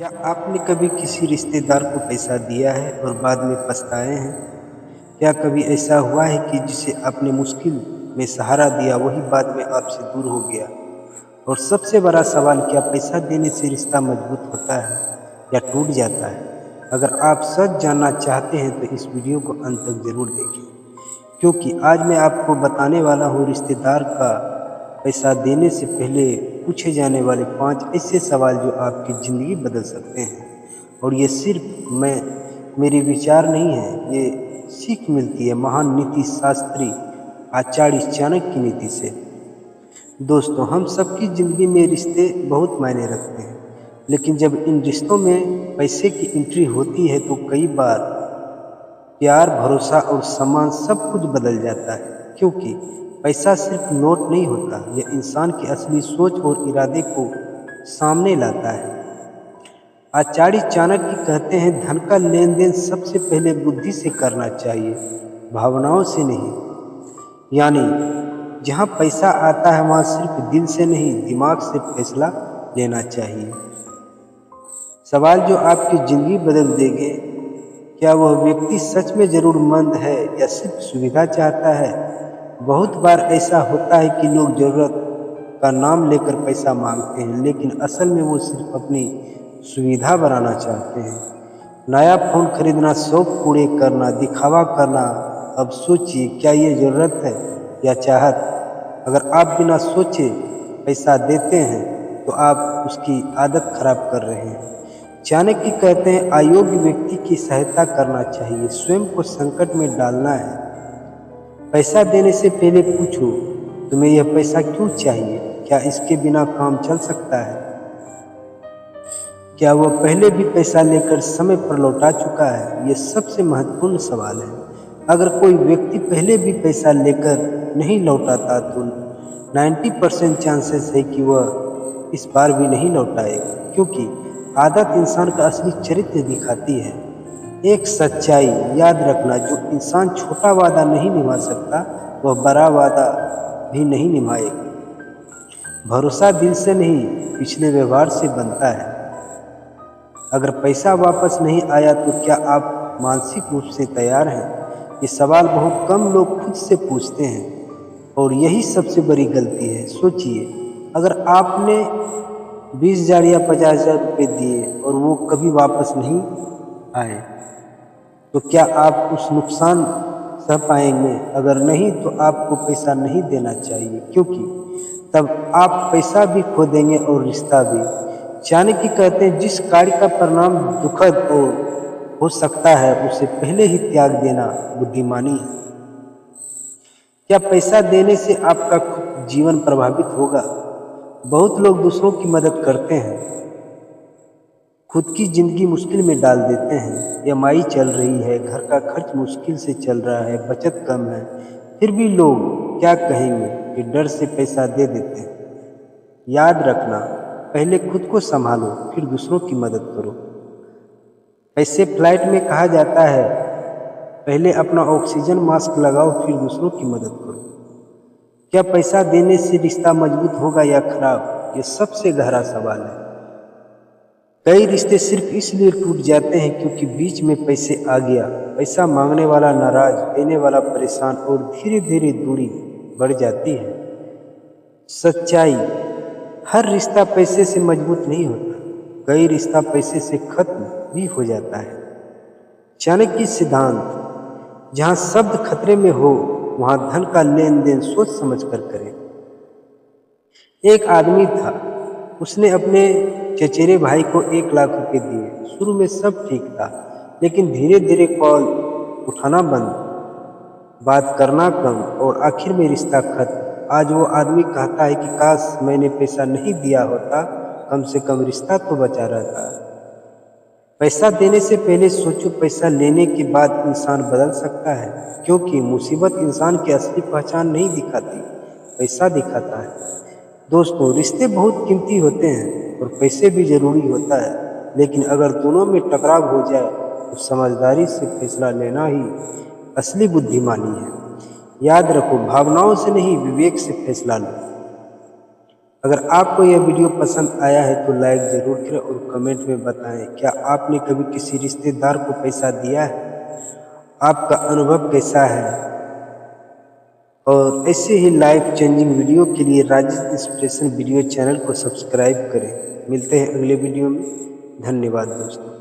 क्या आपने कभी किसी रिश्तेदार को पैसा दिया है और बाद में पछताए हैं? क्या कभी ऐसा हुआ है कि जिसे आपने मुश्किल में सहारा दिया वही बाद में आपसे दूर हो गया? और सबसे बड़ा सवाल, क्या पैसा देने से रिश्ता मजबूत होता है या टूट जाता है? अगर आप सच जानना चाहते हैं तो इस वीडियो को अंत तक जरूर देखें, क्योंकि आज मैं आपको बताने वाला हूँ रिश्तेदार का पैसा देने से पहले पूछे जाने वाले 5 ऐसे सवाल जो आपकी ज़िंदगी बदल सकते हैं। और ये सिर्फ मेरे विचार नहीं है, ये सीख मिलती है महान नीति शास्त्री आचार्य चाणक्य की नीति से। दोस्तों, हम सबकी ज़िंदगी में रिश्ते बहुत मायने रखते हैं, लेकिन जब इन रिश्तों में पैसे की एंट्री होती है तो कई बार प्यार, भरोसा और सम्मान सब कुछ बदल जाता है। क्योंकि पैसा सिर्फ नोट नहीं होता, यह इंसान की असली सोच और इरादे को सामने लाता है। आचार्य चाणक्य कहते हैं, धन का लेन देन सबसे पहले बुद्धि से करना चाहिए, भावनाओं से नहीं। यानी जहाँ पैसा आता है वहाँ सिर्फ दिल से नहीं, दिमाग से फैसला लेना चाहिए। सवाल जो आपकी ज़िंदगी बदल देंगे, क्या वह व्यक्ति सच में ज़रूरतमंद है या सिर्फ सुविधा चाहता है? बहुत बार ऐसा होता है कि लोग ज़रूरत का नाम लेकर पैसा मांगते हैं, लेकिन असल में वो सिर्फ अपनी सुविधा बनाना चाहते हैं। नया फ़ोन खरीदना, शौक पूरे करना, दिखावा करना। अब सोचिए, क्या ये ज़रूरत है या चाहत? अगर आप बिना सोचे पैसा देते हैं तो आप उसकी आदत खराब कर रहे हैं। चाणक्य कहते हैं, अयोग्य व्यक्ति की सहायता करना चाहिए, स्वयं को संकट में डालना है। पैसा देने से पहले पूछो, तुम्हें यह पैसा क्यों चाहिए? क्या इसके बिना काम चल सकता है? क्या वह पहले भी पैसा लेकर समय पर लौटा चुका है? ये सबसे महत्वपूर्ण सवाल है। अगर कोई व्यक्ति पहले भी पैसा लेकर नहीं लौटाता तो 90% चांसेस है कि वह इस बार भी नहीं लौटाएगा, क्योंकि आदत इंसान का असली चरित्र दिखाती है। एक सच्चाई याद रखना, जो इंसान छोटा वादा नहीं निभा सकता वह बड़ा वादा भी नहीं निभाएगा। भरोसा दिल से नहीं, पिछले व्यवहार से बनता है। अगर पैसा वापस नहीं आया तो क्या आप मानसिक रूप से तैयार हैं? ये सवाल बहुत कम लोग खुद से पूछते हैं और यही सबसे बड़ी गलती है। सोचिए, अगर आपने 20,000 या 50,000 रुपये दिए और वो कभी वापस नहीं आए तो क्या आप उस नुकसान सह पाएंगे? अगर नहीं तो आपको पैसा नहीं देना चाहिए, क्योंकि तब आप पैसा भी खो देंगे और रिश्ता भी। चाणक्य कहते हैं, जिस कार्य का परिणाम दुखद हो सकता है उसे पहले ही त्याग देना बुद्धिमानी है। क्या पैसा देने से आपका खुद जीवन प्रभावित होगा? बहुत लोग दूसरों की मदद करते हैं, खुद की जिंदगी मुश्किल में डाल देते हैं। ईएमआई चल रही है, घर का खर्च मुश्किल से चल रहा है, बचत कम है, फिर भी लोग क्या कहेंगे कि डर से पैसा दे देते हैं। याद रखना, पहले खुद को संभालो, फिर दूसरों की मदद करो। ऐसे फ्लाइट में कहा जाता है, पहले अपना ऑक्सीजन मास्क लगाओ, फिर दूसरों की मदद करो। क्या पैसा देने से रिश्ता मजबूत होगा या खराब? ये सबसे गहरा सवाल है। कई रिश्ते सिर्फ इसलिए टूट जाते हैं क्योंकि बीच में पैसे आ गया। पैसा मांगने वाला नाराज, देने वाला परेशान और धीरे धीरे दूरी बढ़ जाती है। सच्चाई, हर रिश्ता पैसे से मजबूत नहीं होता, कई रिश्ता पैसे से खत्म भी हो जाता है। चाणक्य सिद्धांत, जहाँ शब्द खतरे में हो वहाँ धन का लेन देन सोच समझ कर करें। एक आदमी था, उसने अपने चचेरे भाई को 1 लाख रुपए दिए। शुरू में सब ठीक था, लेकिन धीरे धीरे कॉल उठाना बंद, बात करना कम और आखिर में रिश्ता खत्म। आज वो आदमी कहता है कि काश मैंने पैसा नहीं दिया होता, कम से कम रिश्ता तो बचा रहता। पैसा देने से पहले सोचो, पैसा लेने के बाद इंसान बदल सकता है, क्योंकि मुसीबत इंसान की असली पहचान नहीं दिखाती, पैसा दिखाता है। दोस्तों, रिश्ते बहुत कीमती होते हैं और पैसे भी ज़रूरी होता है, लेकिन अगर दोनों में टकराव हो जाए तो समझदारी से फैसला लेना ही असली बुद्धिमानी है। याद रखो, भावनाओं से नहीं, विवेक से फैसला लो। अगर आपको यह वीडियो पसंद आया है तो लाइक ज़रूर करें और कमेंट में बताएं, क्या आपने कभी किसी रिश्तेदार को पैसा दिया है? आपका अनुभव कैसा है? और ऐसे ही लाइफ चेंजिंग वीडियो के लिए राजेश इंस्पिरेशन वीडियो चैनल को सब्सक्राइब करें। मिलते हैं अगले वीडियो में। धन्यवाद दोस्तों।